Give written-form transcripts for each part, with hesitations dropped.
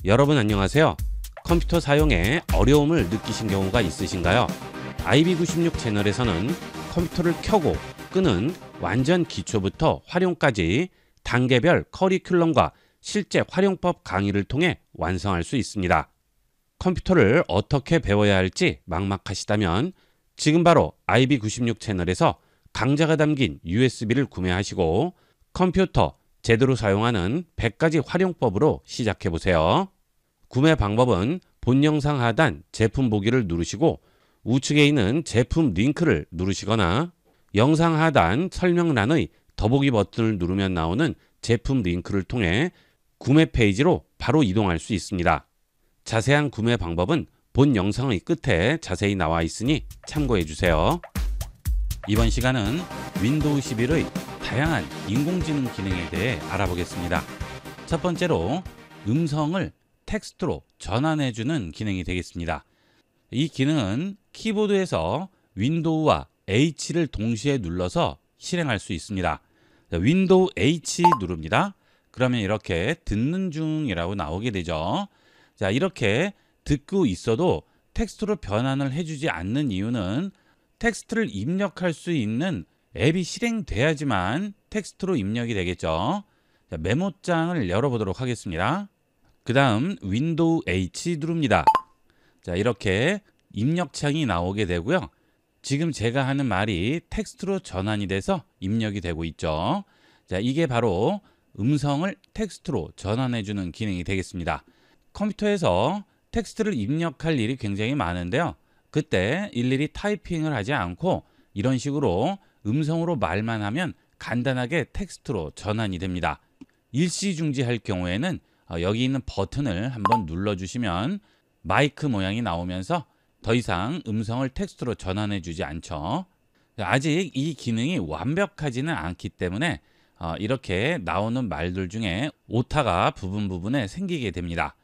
여러분 안녕하세요. 컴퓨터 사용에 어려움을 느끼신 경우가 있으신가요? IB96 채널에서는 컴퓨터를 켜고 끄는 완전 기초부터 활용까지 단계별 커리큘럼과 실제 활용법 강의를 통해 완성할 수 있습니다. 컴퓨터를 어떻게 배워야 할지 막막하시다면 지금 바로 IB96 채널에서 강좌가 담긴 USB를 구매하시고 컴퓨터 제대로 사용하는 100가지 활용법으로 시작해 보세요. 구매 방법은 본 영상 하단 제품 보기를 누르시고 우측에 있는 제품 링크를 누르시거나 영상 하단 설명란의 더보기 버튼을 누르면 나오는 제품 링크를 통해 구매 페이지로 바로 이동할 수 있습니다. 자세한 구매 방법은 본 영상의 끝에 자세히 나와 있으니 참고해 주세요. 이번 시간은 윈도우 11의 다양한 인공지능 기능에 대해 알아보겠습니다. 첫 번째로 음성을 텍스트로 전환해주는 기능이 되겠습니다. 이 기능은 키보드에서 윈도우와 H를 동시에 눌러서 실행할 수 있습니다. 윈도우 H 누릅니다. 그러면 이렇게 듣는 중이라고 나오게 되죠. 자, 이렇게 듣고 있어도 텍스트로 변환을 해주지 않는 이유는 텍스트를 입력할 수 있는 앱이 실행돼야지만 텍스트로 입력이 되겠죠. 자, 메모장을 열어보도록 하겠습니다. 그 다음 윈도우 H 누릅니다. 자, 이렇게 입력창이 나오게 되고요. 지금 제가 하는 말이 텍스트로 전환이 돼서 입력이 되고 있죠. 자, 이게 바로 음성을 텍스트로 전환해주는 기능이 되겠습니다. 컴퓨터에서 텍스트를 입력할 일이 굉장히 많은데요. 그때 일일이 타이핑을 하지 않고 이런 식으로 음성으로 말만 하면 간단하게 텍스트로 전환이 됩니다. 일시 중지할 경우에는 여기 있는 버튼을 한번 눌러주시면 마이크 모양이 나오면서 더 이상 음성을 텍스트로 전환해 주지 않죠. 아직 이 기능이 완벽하지는 않기 때문에 이렇게 나오는 말들 중에 오타가 부분에 생기게 됩니다.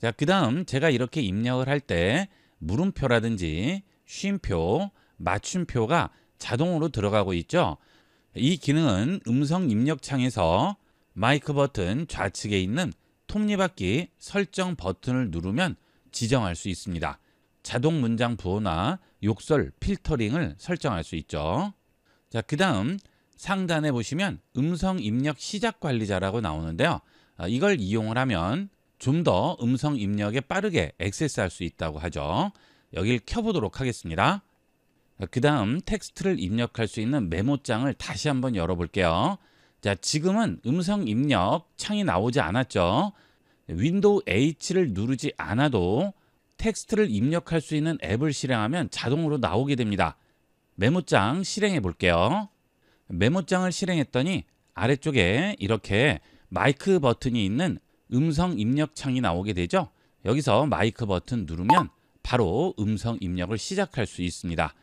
자, 그 다음 제가 이렇게 입력을 할 때 물음표라든지 쉼표, 맞춤표가 자동으로 들어가고 있죠. 이 기능은 음성 입력창에서 마이크 버튼 좌측에 있는 톱니바퀴 설정 버튼을 누르면 지정할 수 있습니다. 자동 문장 부호나 욕설 필터링을 설정할 수 있죠. 자, 그 다음 상단에 보시면 음성 입력 시작 관리자라고 나오는데요. 이걸 이용을 하면 좀 더 음성 입력에 빠르게 액세스할 수 있다고 하죠. 여기를 켜보도록 하겠습니다. 그 다음 텍스트를 입력할 수 있는 메모장을 다시 한번 열어볼게요. 자, 지금은 음성 입력 창이 나오지 않았죠. 윈도우 H를 누르지 않아도 텍스트를 입력할 수 있는 앱을 실행하면 자동으로 나오게 됩니다. 메모장 실행해 볼게요. 메모장을 실행했더니 아래쪽에 이렇게 마이크 버튼이 있는 음성 입력 창이 나오게 되죠. 여기서 마이크 버튼 누르면 바로 음성 입력을 시작할 수 있습니다.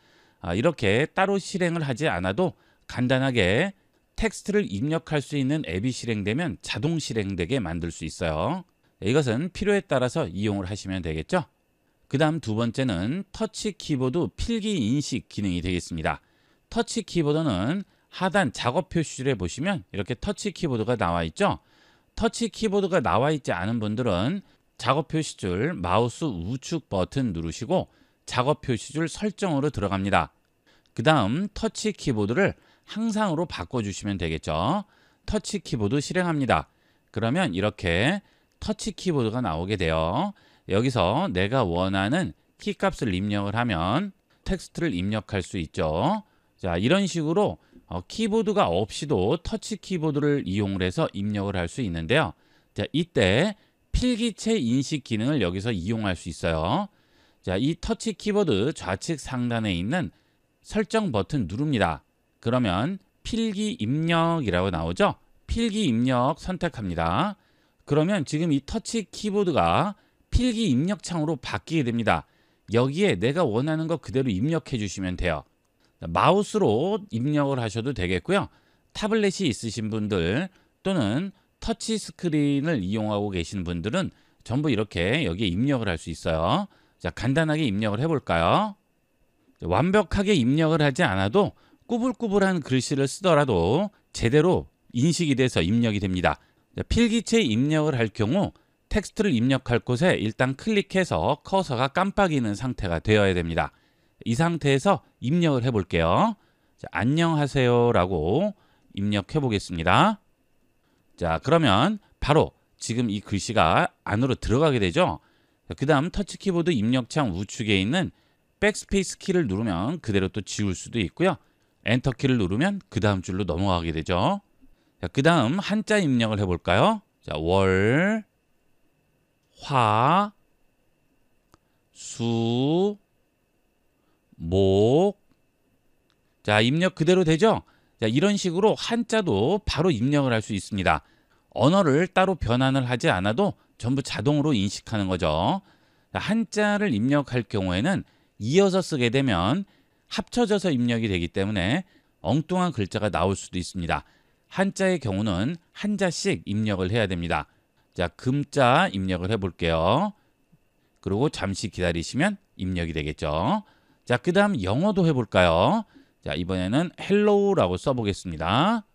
이렇게 따로 실행을 하지 않아도 간단하게 텍스트를 입력할 수 있는 앱이 실행되면 자동 실행되게 만들 수 있어요. 이것은 필요에 따라서 이용을 하시면 되겠죠. 그 다음 두 번째는 터치 키보드 필기 인식 기능이 되겠습니다. 터치 키보드는 하단 작업 표시줄에 보시면 이렇게 터치 키보드가 나와 있죠. 터치 키보드가 나와 있지 않은 분들은 작업 표시줄 마우스 우측 버튼 누르시고 작업 표시줄 설정으로 들어갑니다. 그 다음 터치 키보드를 항상으로 바꿔주시면 되겠죠. 터치 키보드 실행합니다. 그러면 이렇게 터치 키보드가 나오게 돼요. 여기서 내가 원하는 키값을 입력을 하면 텍스트를 입력할 수 있죠. 자, 이런 식으로 키보드가 없이도 터치 키보드를 이용을 해서 입력을 할 수 있는데요. 자, 이때 필기체 인식 기능을 여기서 이용할 수 있어요. 자, 이 터치 키보드 좌측 상단에 있는 설정 버튼 누릅니다. 그러면 필기 입력이라고 나오죠. 필기 입력 선택합니다. 그러면 지금 이 터치 키보드가 필기 입력 창으로 바뀌게 됩니다. 여기에 내가 원하는 거 그대로 입력해 주시면 돼요. 마우스로 입력을 하셔도 되겠고요. 타블렛이 있으신 분들 또는 터치 스크린을 이용하고 계신 분들은 전부 이렇게 여기에 입력을 할 수 있어요. 자, 간단하게 입력을 해볼까요? 완벽하게 입력을 하지 않아도 꾸불꾸불한 글씨를 쓰더라도 제대로 인식이 돼서 입력이 됩니다. 필기체 입력을 할 경우 텍스트를 입력할 곳에 일단 클릭해서 커서가 깜빡이는 상태가 되어야 됩니다. 이 상태에서 입력을 해볼게요. 자, 안녕하세요 라고 입력해 보겠습니다. 자, 그러면 바로 지금 이 글씨가 안으로 들어가게 되죠. 그 다음 터치 키보드 입력창 우측에 있는 백스페이스 키를 누르면 그대로 또 지울 수도 있고요. 엔터 키를 누르면 그 다음 줄로 넘어가게 되죠. 자, 그 다음 한자 입력을 해볼까요? 자, 월, 화, 수, 목. 자, 입력 그대로 되죠? 자, 이런 식으로 한자도 바로 입력을 할 수 있습니다. 언어를 따로 변환을 하지 않아도 전부 자동으로 인식하는 거죠. 자, 한자를 입력할 경우에는 이어서 쓰게 되면 합쳐져서 입력이 되기 때문에 엉뚱한 글자가 나올 수도 있습니다. 한자의 경우는 한자씩 입력을 해야 됩니다. 자, 금자 입력을 해볼게요. 그리고 잠시 기다리시면 입력이 되겠죠. 자, 그 다음 영어도 해볼까요? 자, 이번에는 헬로우라고 써보겠습니다.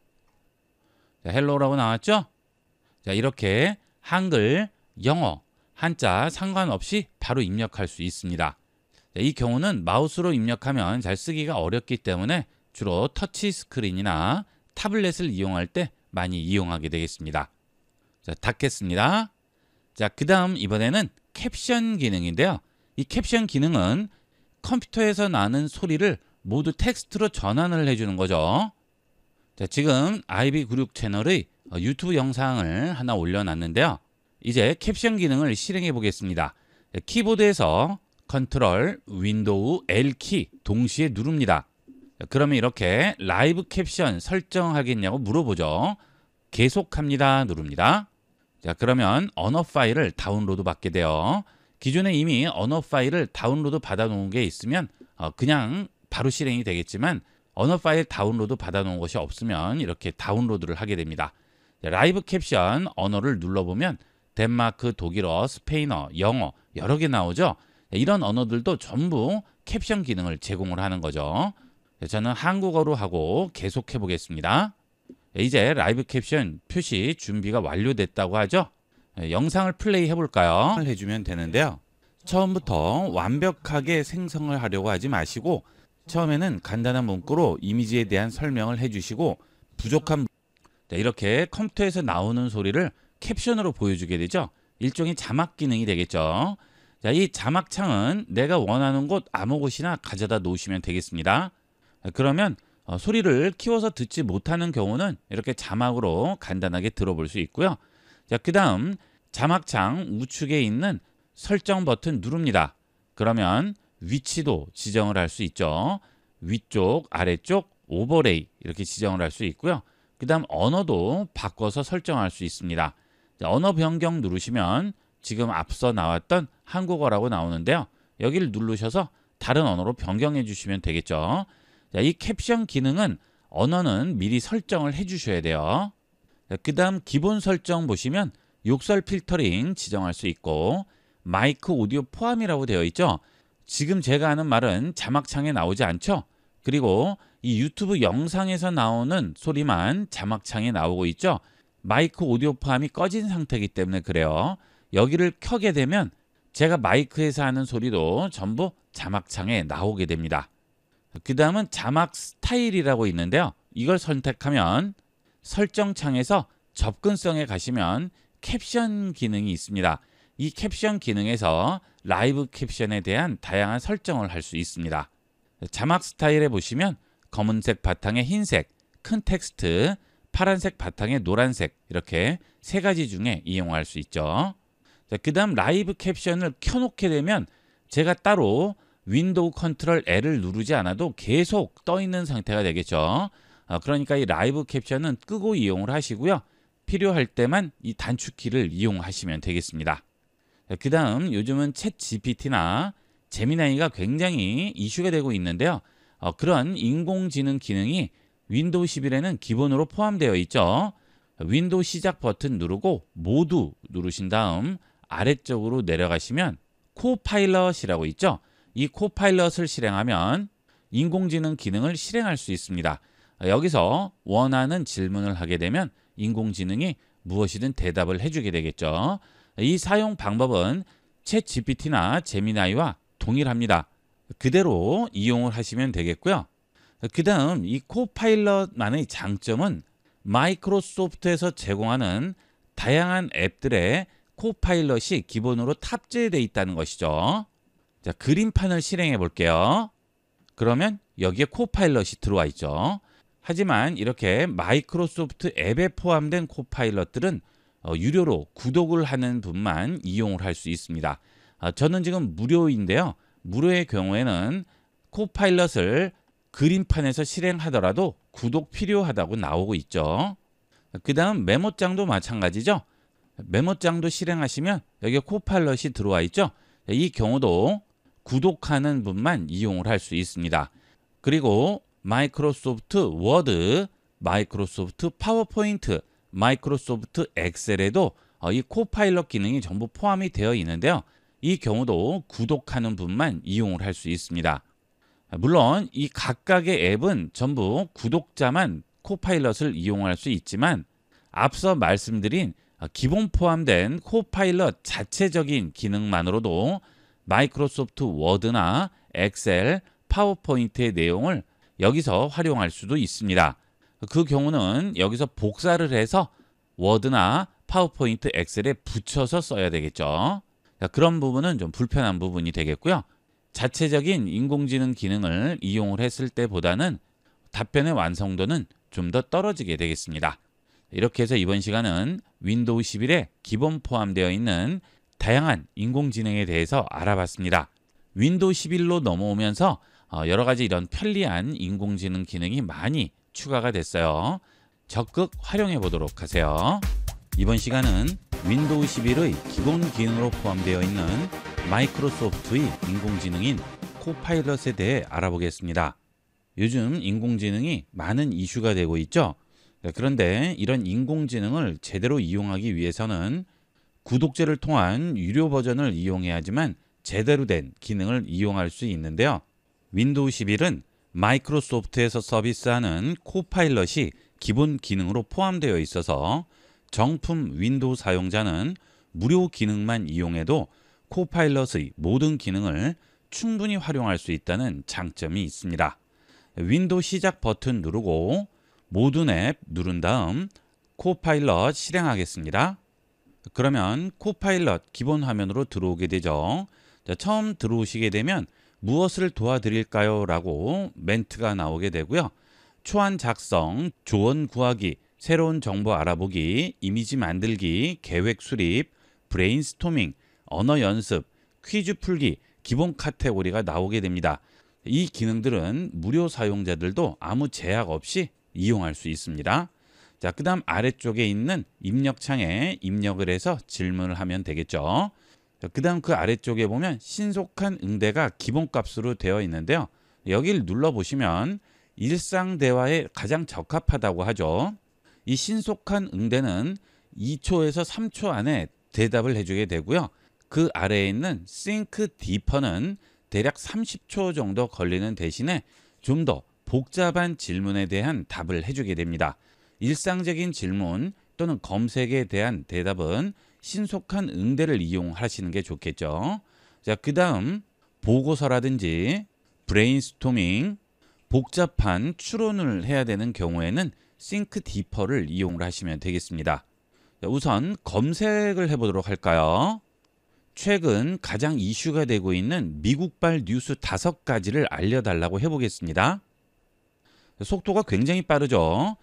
자, 헬로우라고 나왔죠? 자, 이렇게 한글, 영어, 한자 상관없이 바로 입력할 수 있습니다. 자, 이 경우는 마우스로 입력하면 잘 쓰기가 어렵기 때문에 주로 터치 스크린이나 타블렛을 이용할 때 많이 이용하게 되겠습니다. 자, 닫겠습니다. 자, 그 다음 이번에는 캡션 기능인데요. 이 캡션 기능은 컴퓨터에서 나는 소리를 모두 텍스트로 전환을 해주는 거죠. 자, 지금 IB96 채널의 유튜브 영상을 하나 올려놨는데요. 이제 캡션 기능을 실행해 보겠습니다. 키보드에서 컨트롤, 윈도우, L키 동시에 누릅니다. 그러면 이렇게 라이브 캡션 설정하겠냐고 물어보죠. 계속합니다 누릅니다. 자, 그러면 언어 파일을 다운로드 받게 돼요. 기존에 이미 언어 파일을 다운로드 받아 놓은 게 있으면 그냥 바로 실행이 되겠지만 언어 파일 다운로드 받아 놓은 것이 없으면 이렇게 다운로드를 하게 됩니다. 자, 라이브 캡션 언어를 눌러보면 덴마크, 독일어, 스페인어, 영어 여러 개 나오죠. 이런 언어들도 전부 캡션 기능을 제공을 하는 거죠. 저는 한국어로 하고 계속해 보겠습니다. 이제 라이브 캡션 표시 준비가 완료됐다고 하죠. 영상을 플레이 해볼까요? 해주면 되는데요. 처음부터 완벽하게 생성을 하려고 하지 마시고 처음에는 간단한 문구로 이미지에 대한 설명을 해주시고 부족한 이렇게 컴퓨터에서 나오는 소리를 캡션으로 보여주게 되죠. 일종의 자막 기능이 되겠죠. 자, 이 자막 창은 내가 원하는 곳 아무 곳이나 가져다 놓으시면 되겠습니다. 그러면 소리를 키워서 듣지 못하는 경우는 이렇게 자막으로 간단하게 들어볼 수 있고요. 자, 그 다음 자막창 우측에 있는 설정 버튼 누릅니다. 그러면 위치도 지정을 할 수 있죠. 위쪽, 아래쪽, 오버레이 이렇게 지정을 할 수 있고요. 그 다음 언어도 바꿔서 설정할 수 있습니다. 자, 언어 변경 누르시면 지금 앞서 나왔던 한국어라고 나오는데요. 여기를 누르셔서 다른 언어로 변경해 주시면 되겠죠. 자, 이 캡션 기능은 언어는 미리 설정을 해 주셔야 돼요. 그 다음 기본 설정 보시면 욕설 필터링 지정할 수 있고 마이크 오디오 포함이라고 되어 있죠. 지금 제가 하는 말은 자막창에 나오지 않죠. 그리고 이 유튜브 영상에서 나오는 소리만 자막창에 나오고 있죠. 마이크 오디오 포함이 꺼진 상태이기 때문에 그래요. 여기를 켜게 되면 제가 마이크에서 하는 소리도 전부 자막창에 나오게 됩니다. 그 다음은 자막 스타일이라고 있는데요. 이걸 선택하면 설정창에서 접근성에 가시면 캡션 기능이 있습니다. 이 캡션 기능에서 라이브 캡션에 대한 다양한 설정을 할 수 있습니다. 자막 스타일에 보시면 검은색 바탕에 흰색, 큰 텍스트, 파란색 바탕에 노란색 이렇게 세 가지 중에 이용할 수 있죠. 그 다음 라이브 캡션을 켜놓게 되면 제가 따로 윈도우 컨트롤 L을 누르지 않아도 계속 떠 있는 상태가 되겠죠. 그러니까 이 라이브 캡션은 끄고 이용을 하시고요. 필요할 때만 이 단축키를 이용하시면 되겠습니다. 그 다음 요즘은 챗 GPT나 제미나이가 굉장히 이슈가 되고 있는데요. 그런 인공지능 기능이 윈도우 11에는 기본으로 포함되어 있죠. 윈도우 시작 버튼 누르고 모두 누르신 다음 아래쪽으로 내려가시면 코파일럿이라고 있죠. 이 코파일럿을 실행하면 인공지능 기능을 실행할 수 있습니다. 여기서 원하는 질문을 하게 되면 인공지능이 무엇이든 대답을 해주게 되겠죠. 이 사용 방법은 챗 GPT나 제미나이와 동일합니다. 그대로 이용을 하시면 되겠고요. 그 다음 이 코파일럿만의 장점은 마이크로소프트에서 제공하는 다양한 앱들의 코파일럿이 기본으로 탑재되어 있다는 것이죠. 자, 그림판을 실행해 볼게요. 그러면 여기에 코파일럿이 들어와 있죠. 하지만 이렇게 마이크로소프트 앱에 포함된 코파일럿들은 유료로 구독을 하는 분만 이용을 할 수 있습니다. 저는 지금 무료인데요. 무료의 경우에는 코파일럿을 그림판에서 실행하더라도 구독 필요하다고 나오고 있죠. 그 다음 메모장도 마찬가지죠. 메모장도 실행하시면 여기에 코파일럿이 들어와 있죠. 이 경우도 구독하는 분만 이용을 할 수 있습니다. 그리고 마이크로소프트 워드, 마이크로소프트 파워포인트, 마이크로소프트 엑셀에도 이 코파일럿 기능이 전부 포함이 되어 있는데요. 이 경우도 구독하는 분만 이용을 할 수 있습니다. 물론 이 각각의 앱은 전부 구독자만 코파일럿을 이용할 수 있지만 앞서 말씀드린 기본 포함된 코파일럿 자체적인 기능만으로도 마이크로소프트 워드나 엑셀, 파워포인트의 내용을 여기서 활용할 수도 있습니다. 그 경우는 여기서 복사를 해서 워드나 파워포인트, 엑셀에 붙여서 써야 되겠죠. 그런 부분은 좀 불편한 부분이 되겠고요. 자체적인 인공지능 기능을 이용을 했을 때보다는 답변의 완성도는 좀 더 떨어지게 되겠습니다. 이렇게 해서 이번 시간은 윈도우 11에 기본 포함되어 있는 다양한 인공지능에 대해서 알아봤습니다. 윈도우 11로 넘어오면서 여러 가지 이런 편리한 인공지능 기능이 많이 추가가 됐어요. 적극 활용해 보도록 하세요. 이번 시간은 윈도우 11의 기본 기능으로 포함되어 있는 마이크로소프트의 인공지능인 코파일럿에 대해 알아보겠습니다. 요즘 인공지능이 많은 이슈가 되고 있죠. 그런데 이런 인공지능을 제대로 이용하기 위해서는 구독제를 통한 유료 버전을 이용해야지만 제대로 된 기능을 이용할 수 있는데요. 윈도우 11은 마이크로소프트에서 서비스하는 코파일럿이 기본 기능으로 포함되어 있어서 정품 윈도우 사용자는 무료 기능만 이용해도 코파일럿의 모든 기능을 충분히 활용할 수 있다는 장점이 있습니다. 윈도우 시작 버튼 누르고 모든 앱 누른 다음 코파일럿 실행하겠습니다. 그러면 코파일럿 기본 화면으로 들어오게 되죠. 자, 처음 들어오시게 되면 무엇을 도와드릴까요? 라고 멘트가 나오게 되고요. 초안 작성, 조언 구하기, 새로운 정보 알아보기, 이미지 만들기, 계획 수립, 브레인스토밍, 언어 연습, 퀴즈 풀기, 기본 카테고리가 나오게 됩니다. 이 기능들은 무료 사용자들도 아무 제약 없이 이용할 수 있습니다. 자, 그 다음 아래쪽에 있는 입력창에 입력을 해서 질문을 하면 되겠죠. 그 다음 그 아래쪽에 보면 신속한 응대가 기본값으로 되어 있는데요. 여기를 눌러보시면 일상 대화에 가장 적합하다고 하죠. 이 신속한 응대는 2초에서 3초 안에 대답을 해주게 되고요. 그 아래에 있는 Think Deeper는 대략 30초 정도 걸리는 대신에 좀 더 복잡한 질문에 대한 답을 해주게 됩니다. 일상적인 질문 또는 검색에 대한 대답은 신속한 응대를 이용하시는 게 좋겠죠. 자, 그 다음 보고서라든지 브레인스토밍, 복잡한 추론을 해야 되는 경우에는 Think Deeper를 이용을 하시면 되겠습니다. 자, 우선 검색을 해보도록 할까요? 최근 가장 이슈가 되고 있는 미국발 뉴스 5가지를 알려달라고 해보겠습니다. 속도가 굉장히 빠르죠.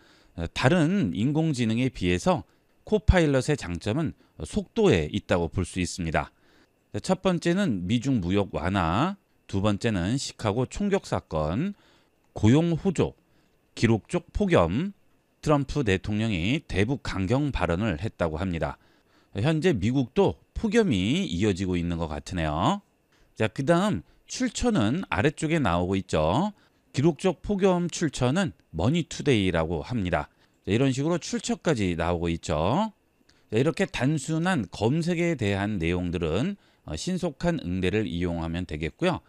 다른 인공지능에 비해서 코파일럿의 장점은 속도에 있다고 볼 수 있습니다. 첫 번째는 미중 무역 완화, 두 번째는 시카고 총격 사건, 고용 호조, 기록적 폭염, 트럼프 대통령이 대북 강경 발언을 했다고 합니다. 현재 미국도 폭염이 이어지고 있는 것 같으네요. 자, 그 다음 출처는 아래쪽에 나오고 있죠. 기록적 폭염 출처는 머니투데이라고 합니다. 자, 이런 식으로 출처까지 나오고 있죠. 자, 이렇게 단순한 검색에 대한 내용들은 신속한 응대를 이용하면 되겠고요.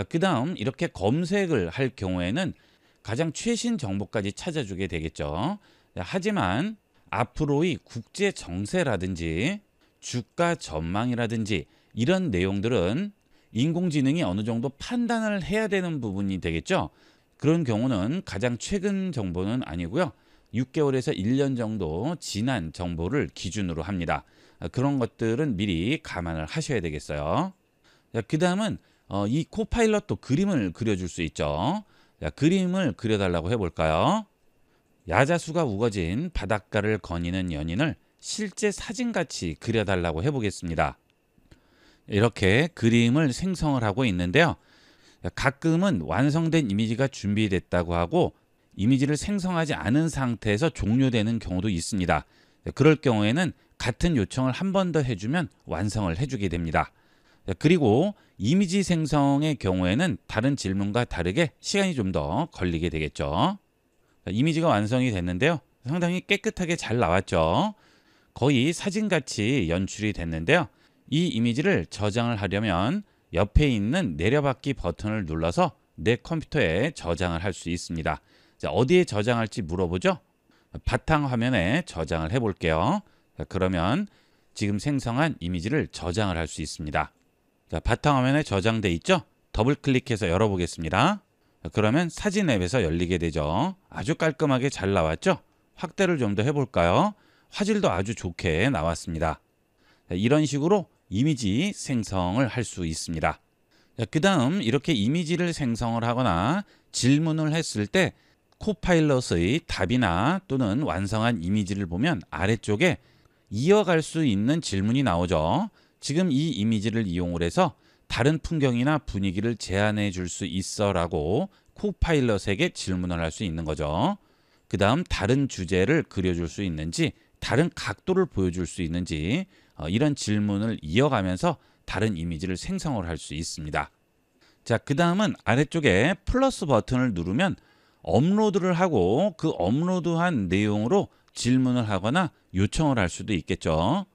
그 다음 이렇게 검색을 할 경우에는 가장 최신 정보까지 찾아주게 되겠죠. 자, 하지만 앞으로의 국제 정세라든지 주가 전망이라든지 이런 내용들은 인공지능이 어느 정도 판단을 해야 되는 부분이 되겠죠. 그런 경우는 가장 최근 정보는 아니고요. 6개월에서 1년 정도 지난 정보를 기준으로 합니다. 그런 것들은 미리 감안을 하셔야 되겠어요. 그 다음은 이 코파일럿도 그림을 그려줄 수 있죠. 자, 그림을 그려달라고 해볼까요? 야자수가 우거진 바닷가를 거니는 연인을 실제 사진같이 그려달라고 해보겠습니다. 이렇게 그림을 생성을 하고 있는데요. 가끔은 완성된 이미지가 준비됐다고 하고 이미지를 생성하지 않은 상태에서 종료되는 경우도 있습니다. 그럴 경우에는 같은 요청을 한 번 더 해주면 완성을 해주게 됩니다. 그리고 이미지 생성의 경우에는 다른 질문과 다르게 시간이 좀 더 걸리게 되겠죠. 이미지가 완성이 됐는데요. 상당히 깨끗하게 잘 나왔죠. 거의 사진같이 연출이 됐는데요. 이 이미지를 저장을 하려면 옆에 있는 내려받기 버튼을 눌러서 내 컴퓨터에 저장을 할 수 있습니다. 자, 어디에 저장할지 물어보죠. 바탕화면에 저장을 해볼게요. 자, 그러면 지금 생성한 이미지를 저장을 할 수 있습니다. 자, 바탕화면에 저장돼 있죠. 더블 클릭해서 열어보겠습니다. 자, 그러면 사진 앱에서 열리게 되죠. 아주 깔끔하게 잘 나왔죠. 확대를 좀 더 해볼까요? 화질도 아주 좋게 나왔습니다. 자, 이런 식으로 이미지 생성을 할 수 있습니다. 그 다음 이렇게 이미지를 생성을 하거나 질문을 했을 때 코파일럿의 답이나 또는 완성한 이미지를 보면 아래쪽에 이어갈 수 있는 질문이 나오죠. 지금 이 이미지를 이용을 해서 다른 풍경이나 분위기를 제안해 줄 수 있어 라고 코파일럿에게 질문을 할 수 있는 거죠. 그 다음 다른 주제를 그려줄 수 있는지, 다른 각도를 보여줄 수 있는지 이런 질문을 이어가면서 다른 이미지를 생성을 할 수 있습니다. 자, 그 다음은 아래쪽에 플러스 버튼을 누르면 업로드를 하고 그 업로드한 내용으로 질문을 하거나 요청을 할 수도 있겠죠.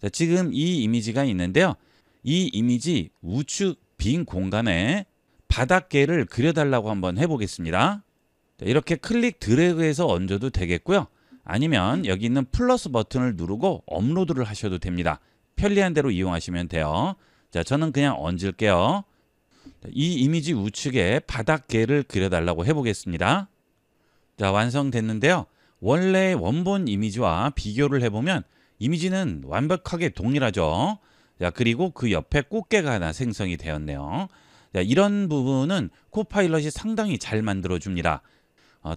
자, 지금 이 이미지가 있는데요. 이 이미지 우측 빈 공간에 바닷개를 그려달라고 한번 해보겠습니다. 자, 이렇게 클릭 드래그해서 얹어도 되겠고요. 아니면 여기 있는 플러스 버튼을 누르고 업로드를 하셔도 됩니다. 편리한 대로 이용하시면 돼요. 자, 저는 그냥 얹을게요. 이 이미지 우측에 바닷개를 그려달라고 해보겠습니다. 자, 완성됐는데요. 원래 원본 이미지와 비교를 해보면 이미지는 완벽하게 동일하죠. 자, 그리고 그 옆에 꽃게가 하나 생성이 되었네요. 자, 이런 부분은 코파일럿이 상당히 잘 만들어줍니다.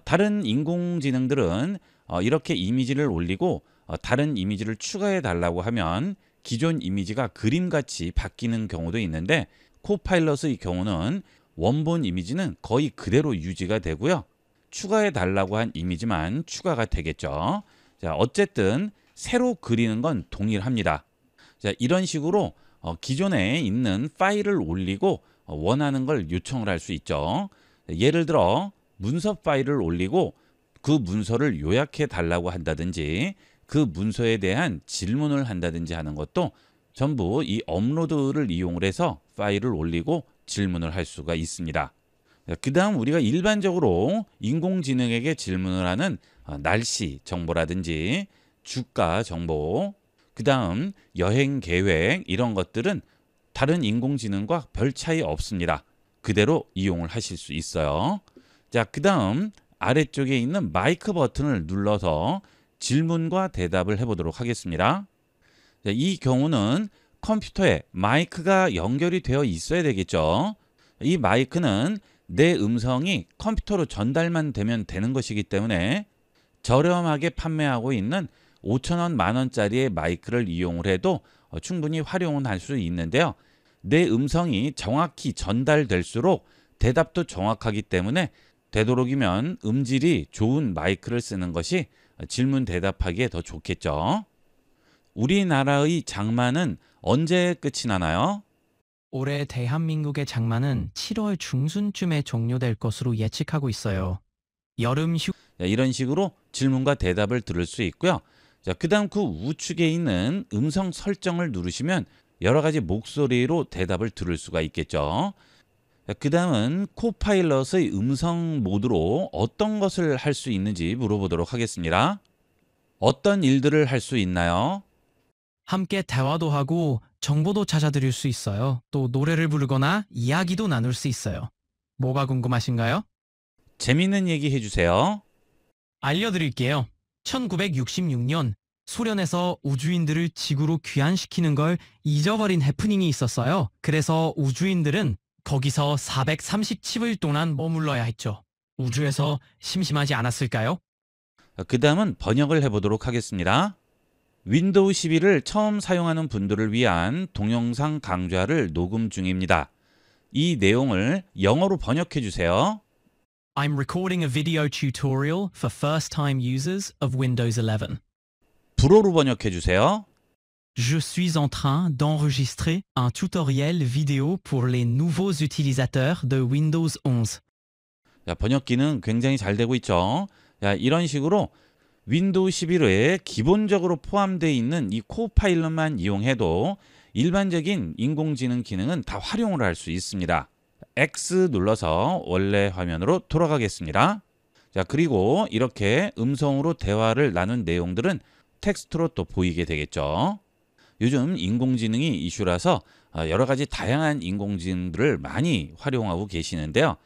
다른 인공지능들은 이렇게 이미지를 올리고 다른 이미지를 추가해 달라고 하면 기존 이미지가 그림같이 바뀌는 경우도 있는데 코파일럿의 경우는 원본 이미지는 거의 그대로 유지가 되고요. 추가해 달라고 한 이미지만 추가가 되겠죠. 자, 어쨌든 새로 그리는 건 동일합니다. 자, 이런 식으로 기존에 있는 파일을 올리고 원하는 걸 요청을 할 수 있죠. 예를 들어 문서 파일을 올리고 그 문서를 요약해 달라고 한다든지 그 문서에 대한 질문을 한다든지 하는 것도 전부 이 업로드를 이용을 해서 파일을 올리고 질문을 할 수가 있습니다. 그 다음 우리가 일반적으로 인공지능에게 질문을 하는 날씨 정보라든지 주가 정보, 그 다음 여행 계획 이런 것들은 다른 인공지능과 별 차이 없습니다. 그대로 이용을 하실 수 있어요. 자, 그 다음 아래쪽에 있는 마이크 버튼을 눌러서 질문과 대답을 해보도록 하겠습니다. 자, 이 경우는 컴퓨터에 마이크가 연결이 되어 있어야 되겠죠. 이 마이크는 내 음성이 컴퓨터로 전달만 되면 되는 것이기 때문에 저렴하게 판매하고 있는 5,000원, 만원짜리의 마이크를 이용을 해도 충분히 활용은 할 수 있는데요. 내 음성이 정확히 전달될수록 대답도 정확하기 때문에 되도록이면 음질이 좋은 마이크를 쓰는 것이 질문 대답하기에 더 좋겠죠. 우리나라의 장마는 언제 끝이 나나요? 올해 대한민국의 장마는 7월 중순쯤에 종료될 것으로 예측하고 있어요. 여름 휴 자, 이런 식으로 질문과 대답을 들을 수 있고요. 자, 그다음 그 우측에 있는 음성 설정을 누르시면 여러 가지 목소리로 대답을 들을 수가 있겠죠. 그 다음은 코파일럿의 음성 모드로 어떤 것을 할 수 있는지 물어보도록 하겠습니다. 어떤 일들을 할 수 있나요? 함께 대화도 하고 정보도 찾아드릴 수 있어요. 또 노래를 부르거나 이야기도 나눌 수 있어요. 뭐가 궁금하신가요? 재미있는 얘기 해주세요. 알려드릴게요. 1966년 소련에서 우주인들을 지구로 귀환시키는 걸 잊어버린 해프닝이 있었어요. 그래서 우주인들은 거기서 430일 동안 머물러야 했죠. 우주에서 심심하지 않았을까요? 그 다음은 번역을 해보도록 하겠습니다. 윈도우 11을 처음 사용하는 분들을 위한 동영상 강좌를 녹음 중입니다. 이 내용을 영어로 번역해 주세요. I'm recording a video tutorial for first-time users of Windows 11. 불어로 번역해 주세요. Je suis en train d'enregistrer un tutoriel vidéo pour les nouveaux utilisateurs de Windows 11. 자, 번역기는 굉장히 잘 되고 있죠. 자, 이런 식으로 윈도우 11에 기본적으로 포함되어 있는 이 코파일럿만 이용해도 일반적인 인공지능 기능은 다 활용을 할 수 있습니다. X 눌러서 원래 화면으로 돌아가겠습니다. 자, 그리고 이렇게 음성으로 대화를 나눈 내용들은 텍스트로 또 보이게 되겠죠. 요즘 인공지능이 이슈라서 여러 가지 다양한 인공지능들을 많이 활용하고 계시는데요.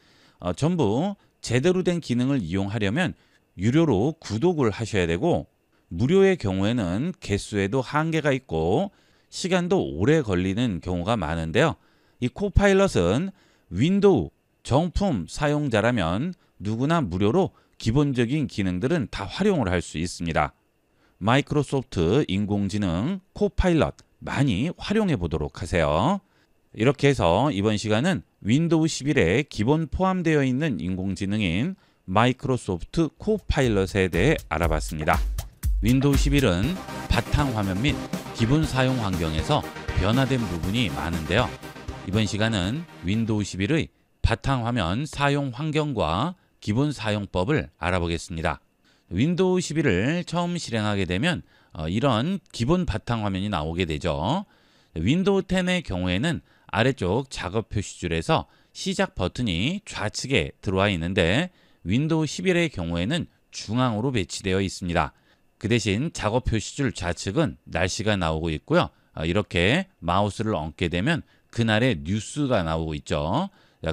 전부 제대로 된 기능을 이용하려면 유료로 구독을 하셔야 되고, 무료의 경우에는 개수에도 한계가 있고 시간도 오래 걸리는 경우가 많은데요. 이 코파일럿은 윈도우 정품 사용자라면 누구나 무료로 기본적인 기능들은 다 활용을 할 수 있습니다. 마이크로소프트 인공지능 코파일럿 많이 활용해 보도록 하세요. 이렇게 해서 이번 시간은 윈도우 11에 기본 포함되어 있는 인공지능인 마이크로소프트 코파일럿에 대해 알아봤습니다. 윈도우 11은 바탕화면 및 기본 사용 환경에서 변화된 부분이 많은데요. 이번 시간은 윈도우 11의 바탕화면 사용 환경과 기본 사용법을 알아보겠습니다. 윈도우 11을 처음 실행하게 되면 이런 기본 바탕화면이 나오게 되죠. 윈도우 10의 경우에는 아래쪽 작업 표시줄에서 시작 버튼이 좌측에 들어와 있는데, 윈도우 11의 경우에는 중앙으로 배치되어 있습니다. 그 대신 작업 표시줄 좌측은 날씨가 나오고 있고요. 이렇게 마우스를 얹게 되면 그날의 뉴스가 나오고 있죠.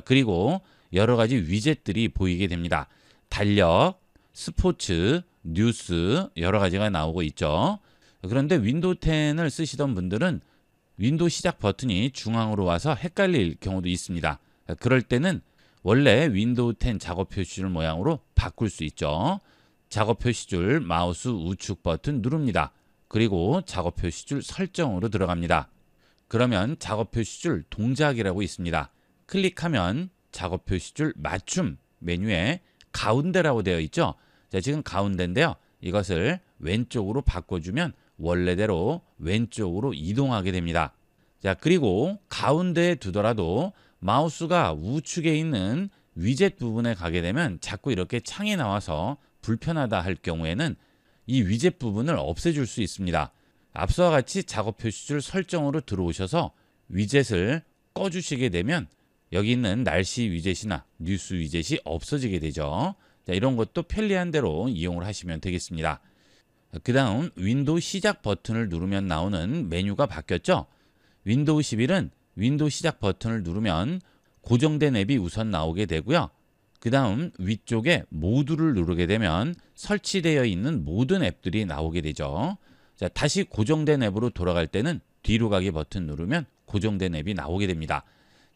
그리고 여러 가지 위젯들이 보이게 됩니다. 달력, 스포츠, 뉴스 여러 가지가 나오고 있죠. 그런데 윈도우 10을 쓰시던 분들은 윈도우 시작 버튼이 중앙으로 와서 헷갈릴 경우도 있습니다. 그럴 때는 원래 윈도우 10 작업 표시줄 모양으로 바꿀 수 있죠. 작업 표시줄 마우스 우측 버튼 누릅니다. 그리고 작업 표시줄 설정으로 들어갑니다. 그러면 작업 표시줄 동작이라고 있습니다. 클릭하면 작업 표시줄 맞춤 메뉴에 가운데라고 되어 있죠. 자, 지금 가운데인데요. 이것을 왼쪽으로 바꿔주면 원래대로 왼쪽으로 이동하게 됩니다. 자, 그리고 가운데에 두더라도 마우스가 우측에 있는 위젯 부분에 가게 되면 자꾸 이렇게 창이 나와서 불편하다 할 경우에는 이 위젯 부분을 없애줄 수 있습니다. 앞서와 같이 작업 표시줄 설정으로 들어오셔서 위젯을 꺼주시게 되면 여기 있는 날씨 위젯이나 뉴스 위젯이 없어지게 되죠. 자, 이런 것도 편리한 대로 이용을 하시면 되겠습니다. 그 다음 윈도우 시작 버튼을 누르면 나오는 메뉴가 바뀌었죠. 윈도우 11은 윈도우 시작 버튼을 누르면 고정된 앱이 우선 나오게 되고요. 그 다음 위쪽에 모두를 누르게 되면 설치되어 있는 모든 앱들이 나오게 되죠. 자, 다시 고정된 앱으로 돌아갈 때는 뒤로 가기 버튼 누르면 고정된 앱이 나오게 됩니다.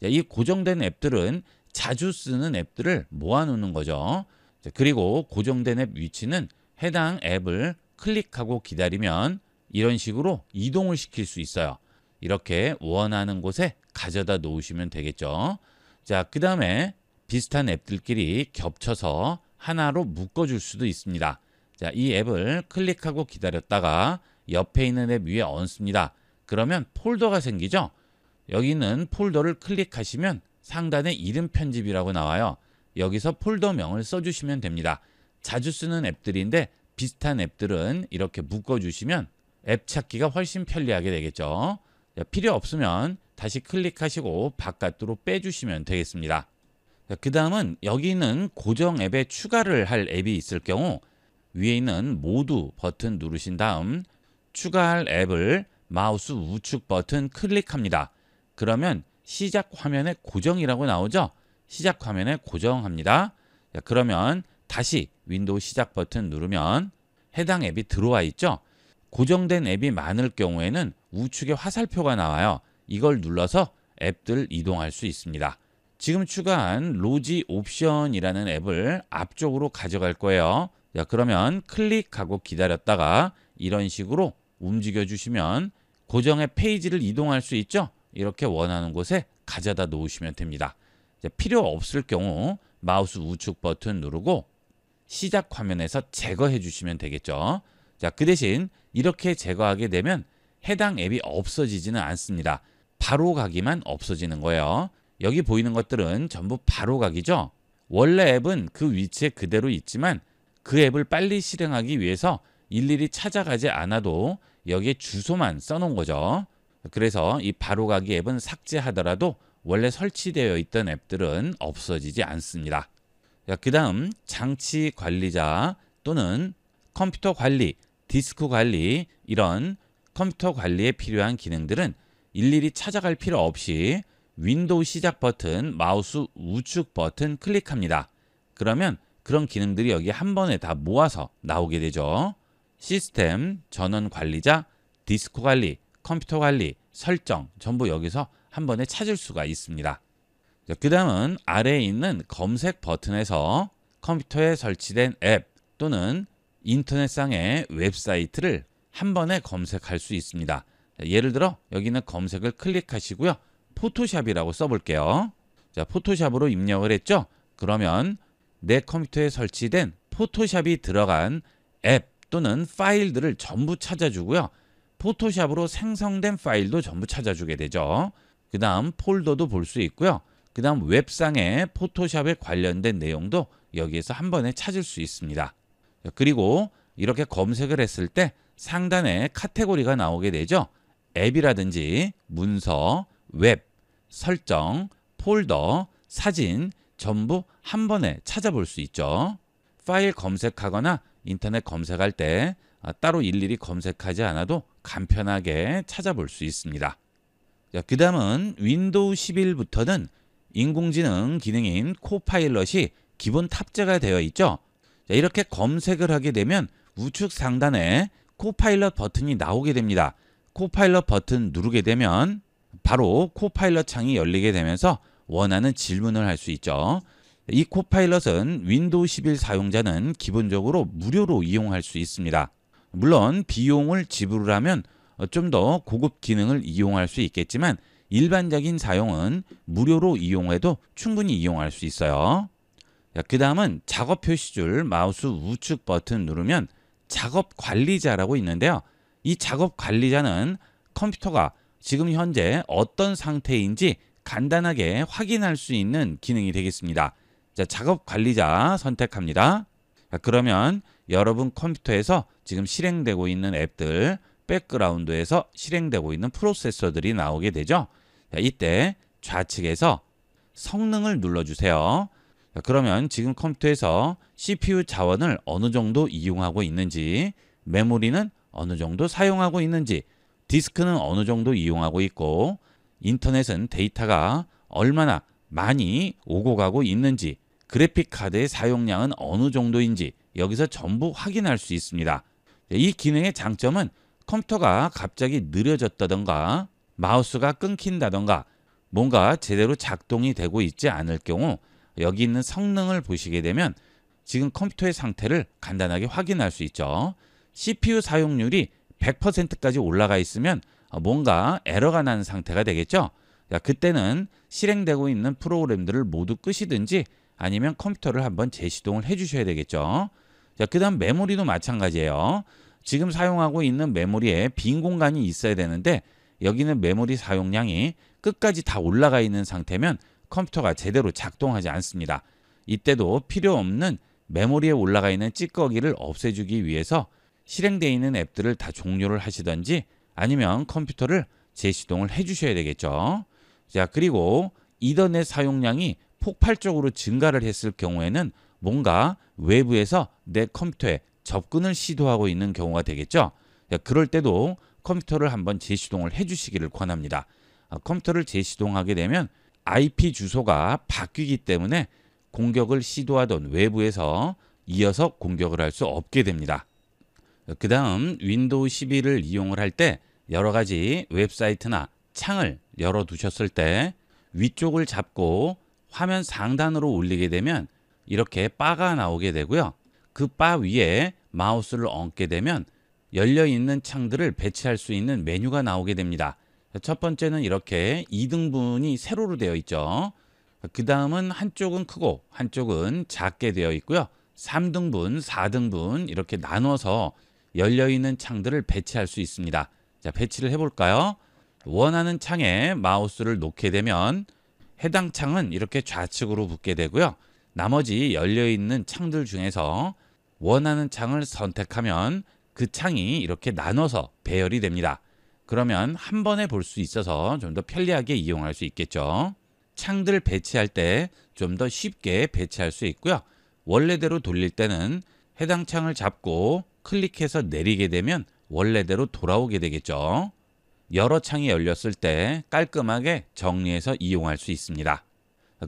자, 이 고정된 앱들은 자주 쓰는 앱들을 모아놓는 거죠. 자, 그리고 고정된 앱 위치는 해당 앱을 클릭하고 기다리면 이런 식으로 이동을 시킬 수 있어요. 이렇게 원하는 곳에 가져다 놓으시면 되겠죠. 자, 그 다음에 비슷한 앱들끼리 겹쳐서 하나로 묶어줄 수도 있습니다. 자, 이 앱을 클릭하고 기다렸다가 옆에 있는 앱 위에 얹습니다. 그러면 폴더가 생기죠. 여기 있는 폴더를 클릭하시면 상단에 이름 편집이라고 나와요. 여기서 폴더명을 써주시면 됩니다. 자주 쓰는 앱들인데 비슷한 앱들은 이렇게 묶어주시면 앱 찾기가 훨씬 편리하게 되겠죠. 필요 없으면 다시 클릭하시고 바깥으로 빼주시면 되겠습니다. 그 다음은 여기 있는 고정 앱에 추가를 할 앱이 있을 경우 위에 있는 모두 버튼 누르신 다음 추가할 앱을 마우스 우측 버튼 클릭합니다. 그러면 시작 화면에 고정이라고 나오죠. 시작 화면에 고정합니다. 자, 그러면 다시 윈도우 시작 버튼 누르면 해당 앱이 들어와 있죠. 고정된 앱이 많을 경우에는 우측에 화살표가 나와요. 이걸 눌러서 앱들 이동할 수 있습니다. 지금 추가한 로지 옵션이라는 앱을 앞쪽으로 가져갈 거예요. 자, 그러면 클릭하고 기다렸다가 이런 식으로 움직여 주시면 고정의 페이지를 이동할 수 있죠. 이렇게 원하는 곳에 가져다 놓으시면 됩니다. 자, 필요 없을 경우 마우스 우측 버튼 누르고 시작 화면에서 제거해 주시면 되겠죠. 자, 그 대신 이렇게 제거하게 되면 해당 앱이 없어지지는 않습니다. 바로 가기만 없어지는 거예요. 여기 보이는 것들은 전부 바로 가기죠. 원래 앱은 그 위치에 그대로 있지만 그 앱을 빨리 실행하기 위해서 일일이 찾아가지 않아도 여기에 주소만 써놓은 거죠. 그래서 이 바로가기 앱은 삭제하더라도 원래 설치되어 있던 앱들은 없어지지 않습니다. 그 다음 장치 관리자 또는 컴퓨터 관리, 디스크 관리 이런 컴퓨터 관리에 필요한 기능들은 일일이 찾아갈 필요 없이 윈도우 시작 버튼, 마우스 우측 버튼 클릭합니다. 그러면 그런 기능들이 여기 한 번에 다 모아서 나오게 되죠. 시스템, 전원 관리자, 디스크 관리, 컴퓨터 관리, 설정 전부 여기서 한 번에 찾을 수가 있습니다. 그 다음은 아래에 있는 검색 버튼에서 컴퓨터에 설치된 앱 또는 인터넷상의 웹사이트를 한 번에 검색할 수 있습니다. 예를 들어 여기는 검색을 클릭하시고요. 포토샵이라고 써볼게요. 자, 포토샵으로 입력을 했죠. 그러면 내 컴퓨터에 설치된 포토샵이 들어간 앱 또는 파일들을 전부 찾아주고요. 포토샵으로 생성된 파일도 전부 찾아주게 되죠. 그 다음 폴더도 볼 수 있고요. 그 다음 웹상의 포토샵에 관련된 내용도 여기에서 한 번에 찾을 수 있습니다. 그리고 이렇게 검색을 했을 때 상단에 카테고리가 나오게 되죠. 앱이라든지 문서, 웹, 설정, 폴더, 사진 전부 한 번에 찾아볼 수 있죠. 파일 검색하거나 인터넷 검색할 때 따로 일일이 검색하지 않아도 간편하게 찾아볼 수 있습니다. 그 다음은 윈도우 11부터는 인공지능 기능인 코파일럿이 기본 탑재가 되어 있죠. 이렇게 검색을 하게 되면 우측 상단에 코파일럿 버튼이 나오게 됩니다. 코파일럿 버튼 누르게 되면 바로 코파일럿 창이 열리게 되면서 원하는 질문을 할 수 있죠. 이 코파일럿은 윈도우 11 사용자는 기본적으로 무료로 이용할 수 있습니다. 물론 비용을 지불을 하면 좀 더 고급 기능을 이용할 수 있겠지만 일반적인 사용은 무료로 이용해도 충분히 이용할 수 있어요. 그 다음은 작업 표시줄 마우스 우측 버튼 누르면 작업 관리자라고 있는데요. 이 작업 관리자는 컴퓨터가 지금 현재 어떤 상태인지 간단하게 확인할 수 있는 기능이 되겠습니다. 자, 작업 관리자 선택합니다. 자, 그러면 여러분 컴퓨터에서 지금 실행되고 있는 앱들, 백그라운드에서 실행되고 있는 프로세서들이 나오게 되죠. 자, 이때 좌측에서 성능을 눌러주세요. 자, 그러면 지금 컴퓨터에서 CPU 자원을 어느 정도 이용하고 있는지, 메모리는 어느 정도 사용하고 있는지, 디스크는 어느 정도 이용하고 있고, 인터넷은 데이터가 얼마나 많이 오고 가고 있는지, 그래픽 카드의 사용량은 어느 정도인지 여기서 전부 확인할 수 있습니다. 이 기능의 장점은 컴퓨터가 갑자기 느려졌다던가 마우스가 끊긴다던가 뭔가 제대로 작동이 되고 있지 않을 경우 여기 있는 성능을 보시게 되면 지금 컴퓨터의 상태를 간단하게 확인할 수 있죠. CPU 사용률이 100%까지 올라가 있으면 뭔가 에러가 나는 상태가 되겠죠. 그때는 실행되고 있는 프로그램들을 모두 끄시든지 아니면 컴퓨터를 한번 재시동을 해주셔야 되겠죠. 그 다음 메모리도 마찬가지예요. 지금 사용하고 있는 메모리에 빈 공간이 있어야 되는데 여기는 메모리 사용량이 끝까지 다 올라가 있는 상태면 컴퓨터가 제대로 작동하지 않습니다. 이때도 필요 없는 메모리에 올라가 있는 찌꺼기를 없애주기 위해서 실행되어 있는 앱들을 다 종료를 하시든지 아니면 컴퓨터를 재시동을 해주셔야 되겠죠. 자, 그리고 이더넷 사용량이 폭발적으로 증가를 했을 경우에는 뭔가 외부에서 내 컴퓨터에 접근을 시도하고 있는 경우가 되겠죠. 자, 그럴 때도 컴퓨터를 한번 재시동을 해주시기를 권합니다. 컴퓨터를 재시동하게 되면 IP 주소가 바뀌기 때문에 공격을 시도하던 외부에서 이어서 공격을 할 수 없게 됩니다. 그 다음 윈도우 11을 이용을 할 때 여러 가지 웹사이트나 창을 열어 두셨을 때 위쪽을 잡고 화면 상단으로 올리게 되면 이렇게 바가 나오게 되고요. 그 바 위에 마우스를 얹게 되면 열려 있는 창들을 배치할 수 있는 메뉴가 나오게 됩니다. 첫 번째는 이렇게 2등분이 세로로 되어 있죠. 그 다음은 한쪽은 크고 한쪽은 작게 되어 있고요. 3등분, 4등분 이렇게 나눠서 열려 있는 창들을 배치할 수 있습니다. 자, 배치를 해볼까요? 원하는 창에 마우스를 놓게 되면 해당 창은 이렇게 좌측으로 붙게 되고요. 나머지 열려 있는 창들 중에서 원하는 창을 선택하면 그 창이 이렇게 나눠서 배열이 됩니다. 그러면 한 번에 볼 수 있어서 좀 더 편리하게 이용할 수 있겠죠. 창들 배치할 때 좀 더 쉽게 배치할 수 있고요. 원래대로 돌릴 때는 해당 창을 잡고 클릭해서 내리게 되면 원래대로 돌아오게 되겠죠. 여러 창이 열렸을 때 깔끔하게 정리해서 이용할 수 있습니다.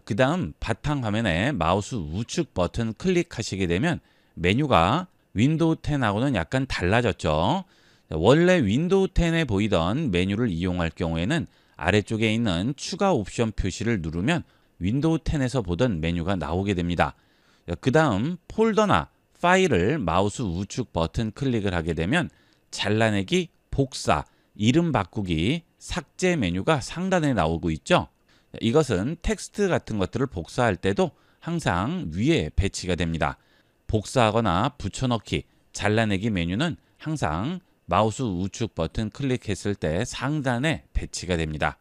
그 다음 바탕화면에 마우스 우측 버튼 클릭하시게 되면 메뉴가 윈도우 10하고는 약간 달라졌죠. 원래 윈도우 10에 보이던 메뉴를 이용할 경우에는 아래쪽에 있는 추가 옵션 표시를 누르면 윈도우 10에서 보던 메뉴가 나오게 됩니다. 그 다음 폴더나 파일을 마우스 우측 버튼 클릭을 하게 되면 잘라내기, 복사, 이름 바꾸기, 삭제 메뉴가 상단에 나오고 있죠. 이것은 텍스트 같은 것들을 복사할 때도 항상 위에 배치가 됩니다. 복사하거나 붙여넣기, 잘라내기 메뉴는 항상 마우스 우측 버튼 클릭했을 때 상단에 배치가 됩니다.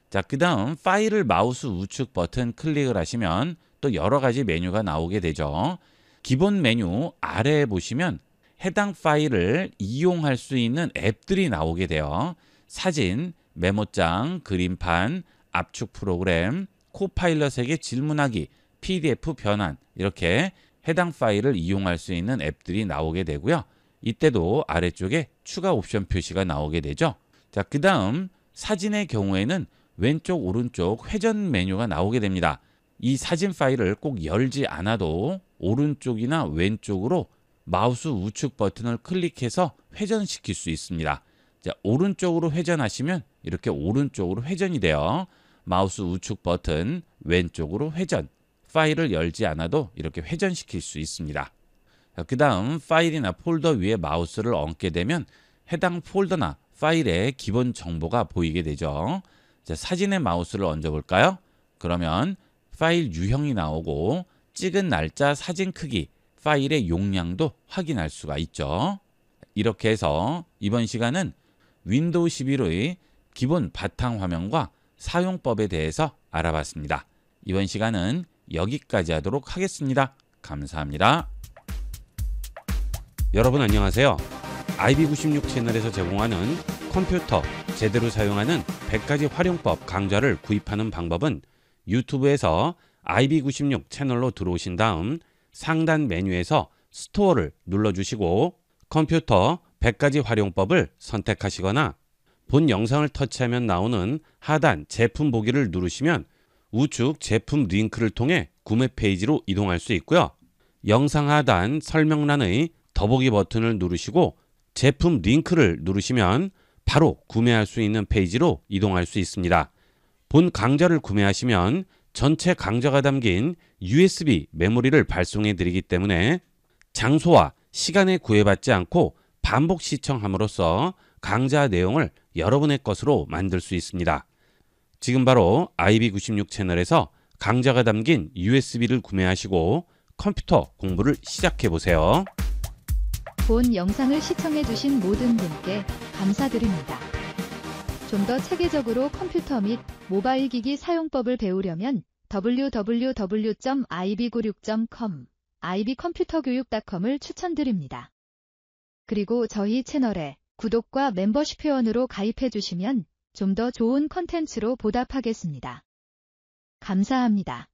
자, 그 다음 파일을 마우스 우측 버튼 클릭을 하시면 또 여러 가지 메뉴가 나오게 되죠. 기본 메뉴 아래에 보시면 해당 파일을 이용할 수 있는 앱들이 나오게 돼요. 사진, 메모장, 그림판, 압축 프로그램, 코파일럿에게 질문하기, PDF 변환 이렇게 해당 파일을 이용할 수 있는 앱들이 나오게 되고요. 이때도 아래쪽에 추가 옵션 표시가 나오게 되죠. 자, 그 다음 사진의 경우에는 왼쪽 오른쪽 회전 메뉴가 나오게 됩니다. 이 사진 파일을 꼭 열지 않아도 오른쪽이나 왼쪽으로 마우스 우측 버튼을 클릭해서 회전시킬 수 있습니다. 자, 오른쪽으로 회전하시면 이렇게 오른쪽으로 회전이 돼요. 마우스 우측 버튼 왼쪽으로 회전. 파일을 열지 않아도 이렇게 회전시킬 수 있습니다. 그 다음 파일이나 폴더 위에 마우스를 얹게 되면 해당 폴더나 파일의 기본 정보가 보이게 되죠. 자, 사진에 마우스를 얹어 볼까요? 그러면 파일 유형이 나오고 찍은 날짜, 사진 크기, 파일의 용량도 확인할 수가 있죠. 이렇게 해서 이번 시간은 윈도우 11의 기본 바탕화면과 사용법에 대해서 알아봤습니다. 이번 시간은 여기까지 하도록 하겠습니다. 감사합니다. 여러분 안녕하세요. IB96 채널에서 제공하는 컴퓨터 제대로 사용하는 100가지 활용법 강좌를 구입하는 방법은 유튜브에서 IB96 채널로 들어오신 다음 상단 메뉴에서 스토어를 눌러주시고 컴퓨터 100가지 활용법을 선택하시거나 본 영상을 터치하면 나오는 하단 제품 보기를 누르시면 우측 제품 링크를 통해 구매 페이지로 이동할 수 있고요. 영상 하단 설명란의 더보기 버튼을 누르시고 제품 링크를 누르시면 바로 구매할 수 있는 페이지로 이동할 수 있습니다. 본 강좌를 구매하시면 전체 강좌가 담긴 USB 메모리를 발송해 드리기 때문에 장소와 시간에 구애받지 않고 반복 시청함으로써 강좌 내용을 여러분의 것으로 만들 수 있습니다. 지금 바로 IB96 채널에서 강좌가 담긴 USB를 구매하시고 컴퓨터 공부를 시작해 보세요. 본 영상을 시청해주신 모든 분께 감사드립니다. 좀 더 체계적으로 컴퓨터 및 모바일 기기 사용법을 배우려면 www.ib96.com, ibcomputer교육.com을 추천드립니다. 그리고 저희 채널에 구독과 멤버십 회원으로 가입해주시면 좀 더 좋은 컨텐츠로 보답하겠습니다. 감사합니다.